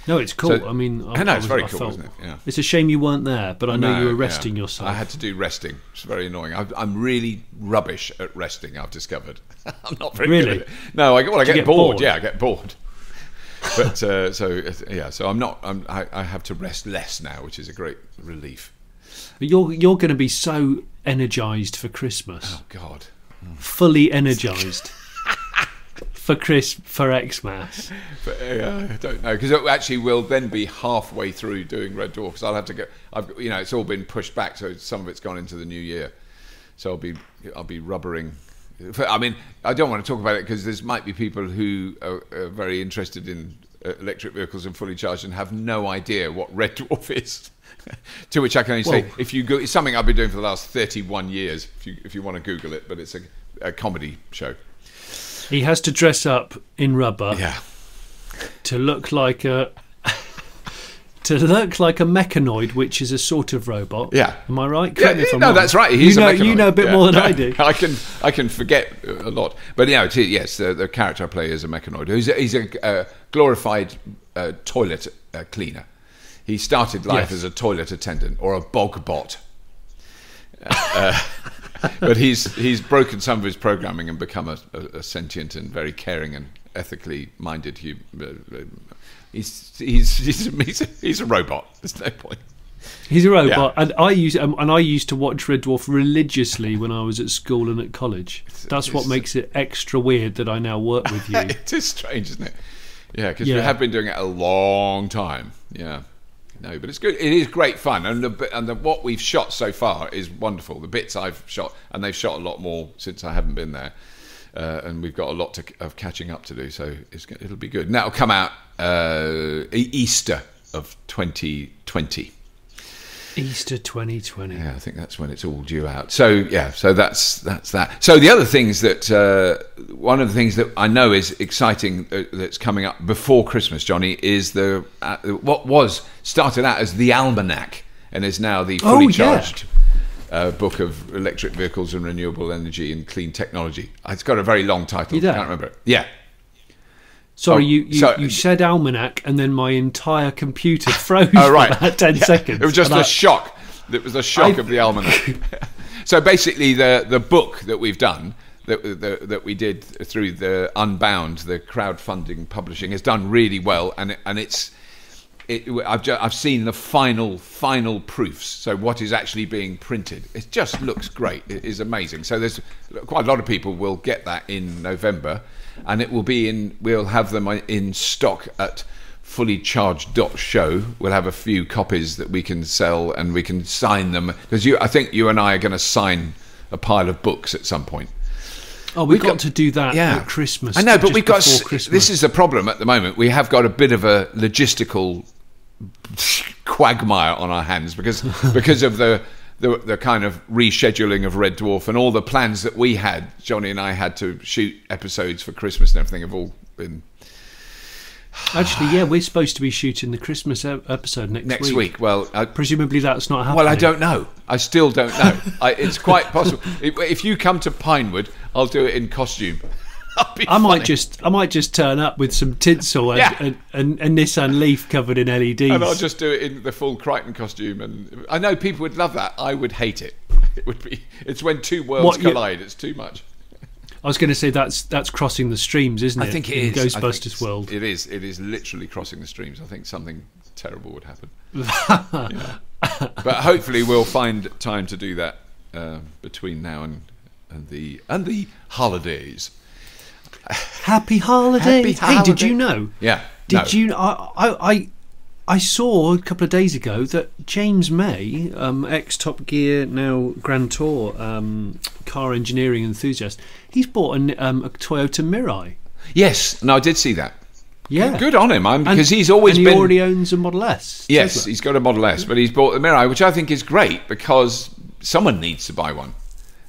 No, it's cool. So, I mean, it's very cool, isn't it? Yeah. It's a shame you weren't there, but I know you were resting yourself. I had to do resting. It's very annoying. I'm really rubbish at resting, I've discovered. I'm not very good at it. No, I get bored. Yeah, I get bored. But so I have to rest less now, which is a great relief. But you're going to be so energised for Christmas. Oh God, fully energised for Xmas. But I don't know, because actually we'll then be halfway through doing Red Dwarf, because I'll have to go. It's all been pushed back, so some of it's gone into the new year. So I'll be rubbering. I mean, I don't want to talk about it because there might be people who are very interested in electric vehicles and fully charged and have no idea what Red Dwarf is. To which I can only say, if you go, it's something I've been doing for the last 31 years. If you want to Google it, but it's a comedy show. He has to dress up in rubber, to look like a mechanoid, which is a sort of robot. Yeah, am I right? Correct me if I'm no, wrong. that's right. He's a mechanoid. You know a bit more than I do. I can forget a lot, but yes, the character I play is a mechanoid. He's a glorified toilet cleaner. He started life as a toilet attendant or a bog bot. But he's broken some of his programming and become a sentient and very caring and ethically minded human. He's a robot. There's no point. He's a robot, and I used to watch Red Dwarf religiously when I was at school and at college. That's what makes it extra weird that I now work with you. It is strange, isn't it? Yeah, because we have been doing it a long time. Yeah. No, but it's good. It is great fun, and what we've shot so far is wonderful. The bits I've shot, and they've shot a lot more since I haven't been there, and we've got a lot of catching up to do. So it'll be good. And that'll come out Easter of 2020. Easter 2020. Yeah, I think that's when it's all due out. So that's that. So the other things that one of the things that I know is exciting that's coming up before Christmas, Johnny, is the what was started out as the Almanac and is now the fully charged book of electric vehicles and renewable energy and clean technology. It's got a very long title. I can't remember it. Yeah. Sorry, you said almanac, and then my entire computer froze for about 10 seconds. It was just a shock. It was the shock of the almanac. So basically, the book that we've done, that we did through the Unbound, the crowdfunding publishing, has done really well, and I've seen the final proofs. So what is actually being printed? It just looks great. It is amazing. So there's quite a lot of people will get that in November. And it will be we'll have them in stock at fullycharged.show. We'll have a few copies that we can sell and we can sign them. Because I think you and I are going to sign a pile of books at some point. Oh, we've got to do that at Christmas. I know, but we've got... Christmas. This is the problem at the moment. We have got a bit of a logistical quagmire on our hands because of the kind of rescheduling of Red Dwarf and all the plans that we had, Johnny and I had to shoot episodes for Christmas and everything have all been... Actually, we're supposed to be shooting the Christmas episode next week. Well, presumably that's not happening. Well, I don't know. I still don't know. It's quite possible. If you come to Pinewood, I'll do it in costume. I might just turn up with some tinsel and Nissan Leaf covered in LEDs, and I'll just do it in the full Crichton costume. And I know people would love that. I would hate it. It would be. It's when two worlds collide. It's too much. I was going to say that's crossing the streams, isn't it? I think it is. Ghostbusters world. It is. It is literally crossing the streams. I think something terrible would happen. But hopefully we'll find time to do that between now and the holidays. Happy holidays! Hey, did you know? Yeah. You? I saw a couple of days ago that James May, ex Top Gear, now Grand Tour car engineering enthusiast, he's bought a Toyota Mirai. Yes, no, I did see that. Yeah, good on him. Because he's always been. He already owns a Model S. Yes, he's got a Model S, but he's bought the Mirai, which I think is great because someone needs to buy one,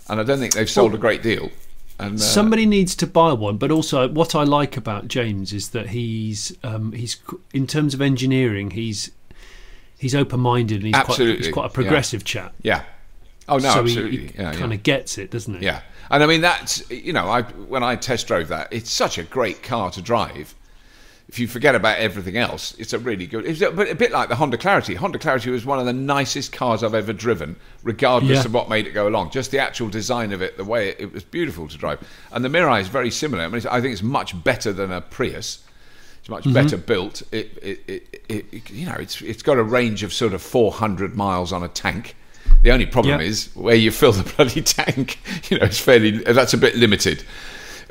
and I don't think they've sold a great deal. And, somebody needs to buy one, but also what I like about James is that he's in terms of engineering, he's open-minded and he's quite a progressive chap. Yeah. Oh no, so absolutely. He kind of gets it, doesn't he? Yeah. And I mean that's when I test drove that, it's such a great car to drive. If you forget about everything else, it's a really good... It's a bit like the Honda Clarity. Honda Clarity was one of the nicest cars I've ever driven, regardless of what made it go along. Just the actual design of it, the way it was beautiful to drive. And the Mirai is very similar. I mean, I think it's much better than a Prius. It's much better built. It's got a range of sort of 400 miles on a tank. The only problem is where you fill the bloody tank. That's a bit limited.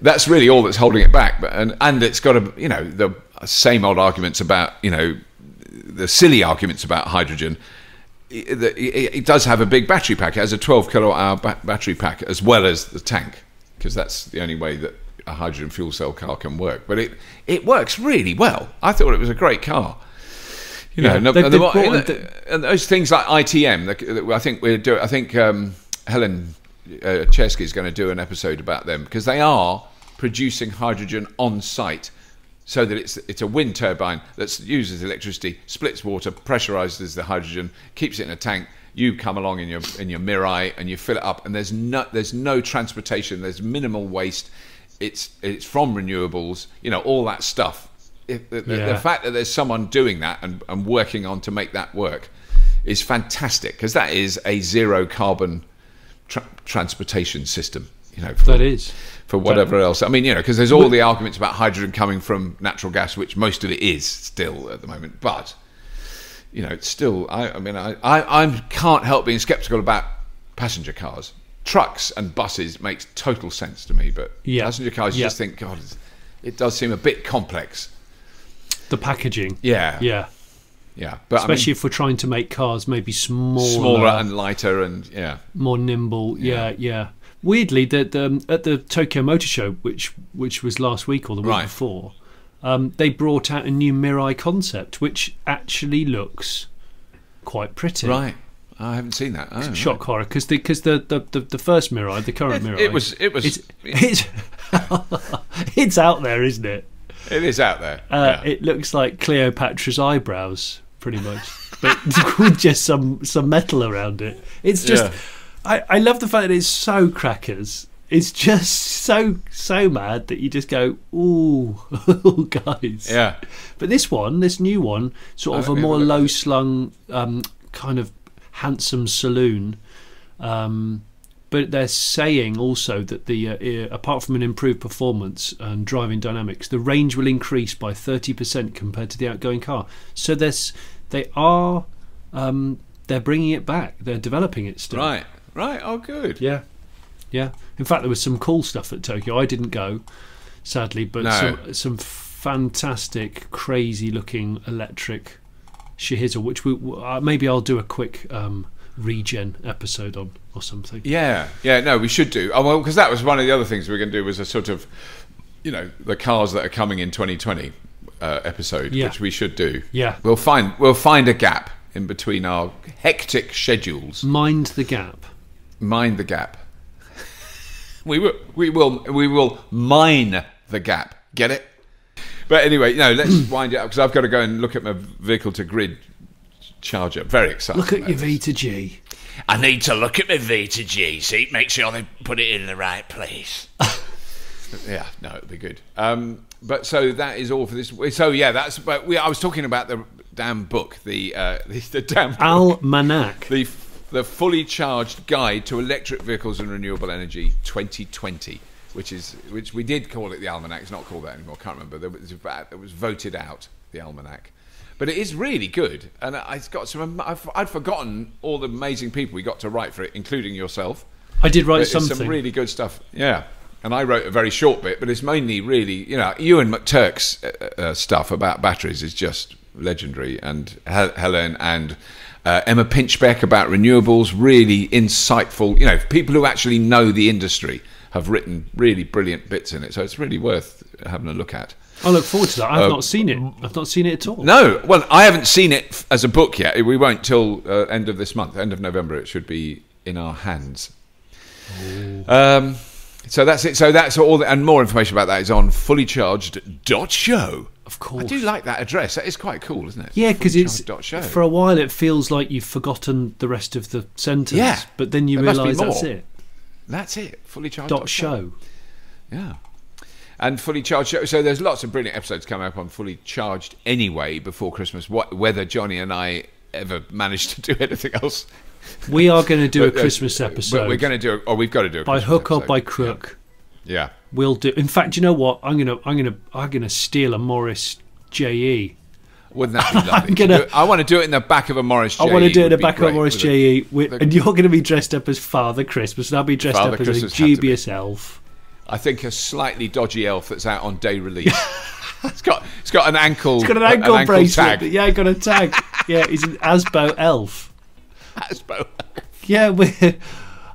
That's really all that's holding it back. And it's got the same old arguments about the silly arguments about hydrogen. It does have a big battery pack. It has a 12 kilowatt hour battery pack as well as the tank, because that's the only way that a hydrogen fuel cell car can work. But it works really well. I thought it was a great car. And those things like ITM, I think Helen Chesky is going to do an episode about them, because they are producing hydrogen on site, so that it's a wind turbine that uses electricity, splits water, pressurizes the hydrogen, keeps it in a tank. You come along in your Mirai and you fill it up, and there's no transportation. There's minimal waste. It's from renewables. All that stuff. The fact that there's someone doing that and working on to make that work is fantastic, because that is a zero carbon transportation system. For whatever else. I mean, because there's all the arguments about hydrogen coming from natural gas, which most of it is still at the moment. But it's still. I can't help being sceptical about passenger cars. Trucks and buses makes total sense to me, but passenger cars, you just think, God, it does seem a bit complex. The packaging. Yeah. But especially if we're trying to make cars maybe smaller and lighter and more nimble. Yeah. Weirdly, at the Tokyo Motor Show, which was last week or the week before, they brought out a new Mirai concept, which actually looks quite pretty. Right. I haven't seen that. Shock horror, because the first Mirai, the current Mirai, it's out there, isn't it? It is out there. It looks like Cleopatra's eyebrows, pretty much, but with just some metal around it. It's just, I love the fact that it's so crackers. It's just so mad that you just go, ooh, guys. Yeah. But this new one, sort of a more low slung, kind of handsome saloon. But they're saying also that apart from an improved performance and driving dynamics, the range will increase by 30% compared to the outgoing car. So they're bringing it back. They're developing it still. Right. Oh, good. Yeah. In fact, there was some cool stuff at Tokyo. I didn't go, sadly, but some fantastic, crazy-looking electric Shihiza, which maybe I'll do a quick regen episode on or something. No, we should do. Because that was one of the other things we were going to do, was a sort of the cars that are coming in 2020 episode, which we should do. We'll find a gap in between our hectic schedules. Mind the gap. We will mine the gap. Get it? But anyway, let's wind it up, because I've got to go and look at my vehicle to grid charger. Very excited. Look at your V to G. I need to look at my V to G, see, make sure they put it in the right place. It'll be good. But so that is all for this. So that's. But I was talking about the damn book, the damn Almanac, the fully charged guide to electric vehicles and renewable energy 2020, which we did call it the Almanac. It's not called that anymore. I can't remember. It was voted out, the Almanac. But it is really good, and it's got some. I'd forgotten all the amazing people we got to write for it, including yourself. I did write something. Some really good stuff. Yeah, and I wrote a very short bit, but it's mainly really, Ewan McTurk's stuff about batteries is just legendary, and Helen and Emma Pinchbeck about renewables, really insightful. People who actually know the industry have written really brilliant bits in it, so it's really worth having a look at. I look forward to that. I've not seen it. I've not seen it at all. No, well, I haven't seen it as a book yet. We won't till end of this month, end of November. It should be in our hands. So that's it. So that's all, and more information about that is on fullycharged.show. Of course, I do like that address. That is quite cool, isn't it? Yeah, because it's for a while it feels like you've forgotten the rest of the sentence. Yeah, but then you realise that's it. That's it. Fullycharged.show. Yeah. And Fully Charged. So there's lots of brilliant episodes coming up on Fully Charged anyway before Christmas. Whether Jonny and I ever manage to do anything else, we are going to do a Christmas episode. But we're going to do, or we've got to do a by Christmas hook episode. or by crook. Yeah, we'll do. In fact, you know what? I'm gonna steal a Morris JE. Wouldn't that be lovely? I want to do it in the back of a Morris JE. I want to do it in the back of a Morris JE, and you're going to be dressed up as Father Christmas, and I'll be dressed up as a dubious elf. I think a slightly dodgy elf that's out on day release. It's got an ankle. It's got an ankle bracelet. Tag. Yeah, got a tag. Yeah, he's an Asbo elf. Asbo. Yeah,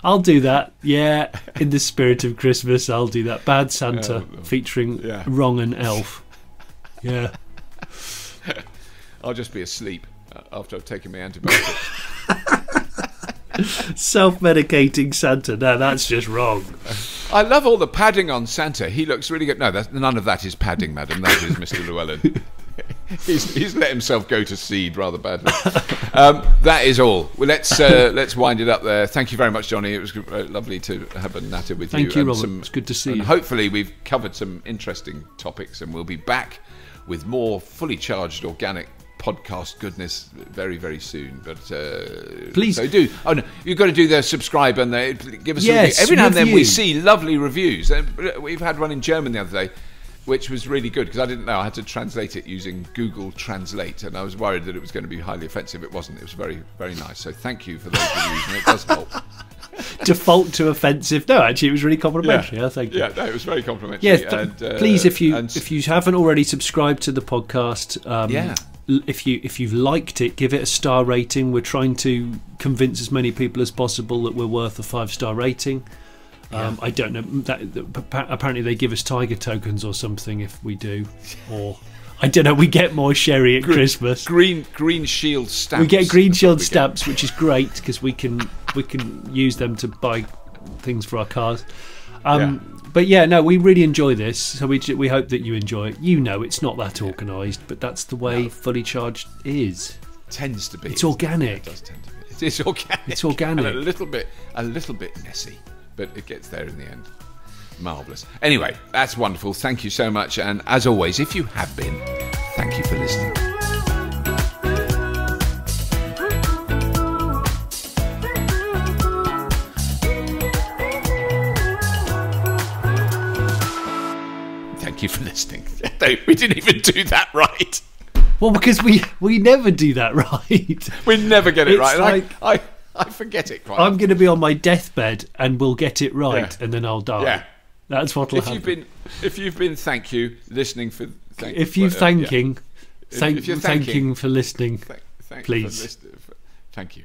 I'll do that. Yeah, in the spirit of Christmas, I'll do that. Bad Santa featuring Wrong and Elf. Yeah. I'll just be asleep after I've taken my antibiotics. Self-medicating Santa. No, that's just wrong. I love all the padding on Santa. He looks really good. No, none of that is padding, madam. That is Mr. Llewellyn. He's let himself go to seed rather badly. That is all. Well, let's wind it up there. Thank you very much, Jonny. It was lovely to have a natter with you. Thank you, Robert. It's good to see you. Hopefully we've covered some interesting topics, and we'll be back with more fully charged organic podcast goodness very, very soon. But please, so do. Oh no, you've got to do the subscribe and give us a review. Every now and then we see lovely reviews. We've had one in German the other day, which was really good because I didn't know. I had to translate it using Google Translate, and I was worried that it was going to be highly offensive. It wasn't. It was very, very nice. So thank you for those reviews, and it does help. Default to offensive. No, actually, it was really complimentary. Yeah, thank you. Yeah, no, it was very complimentary. Yeah, please, if you haven't already subscribed to the podcast, if you've liked it, give it a star rating. We're trying to convince as many people as possible that we're worth a 5-star rating. I don't know that apparently they give us tiger tokens or something if we do, or I don't know. We get more sherry at Christmas. Green shield stamps. We get green shield stamps, which is great because we can use them to buy things for our cars. But yeah, no, we really enjoy this. So we hope that you enjoy it. You know, it's not that organised, but that's the way Fully Charged is. Tends to be. It's organic. It does tend to be. It is organic. It's organic. And a little bit messy, but it gets there in the end. Marvellous. Anyway, that's wonderful. Thank you so much. And as always, if you have been, thank you for listening. Thank you for listening. We didn't even do that right. Well, because we never do that right. We never get it right. Like, I forget it quite I'm going to be on my deathbed and we'll get it right, and then I'll die. Yeah. That's what'll happen. If you've been, thank you, listening for. If you're thanking for listening, please. Thank you.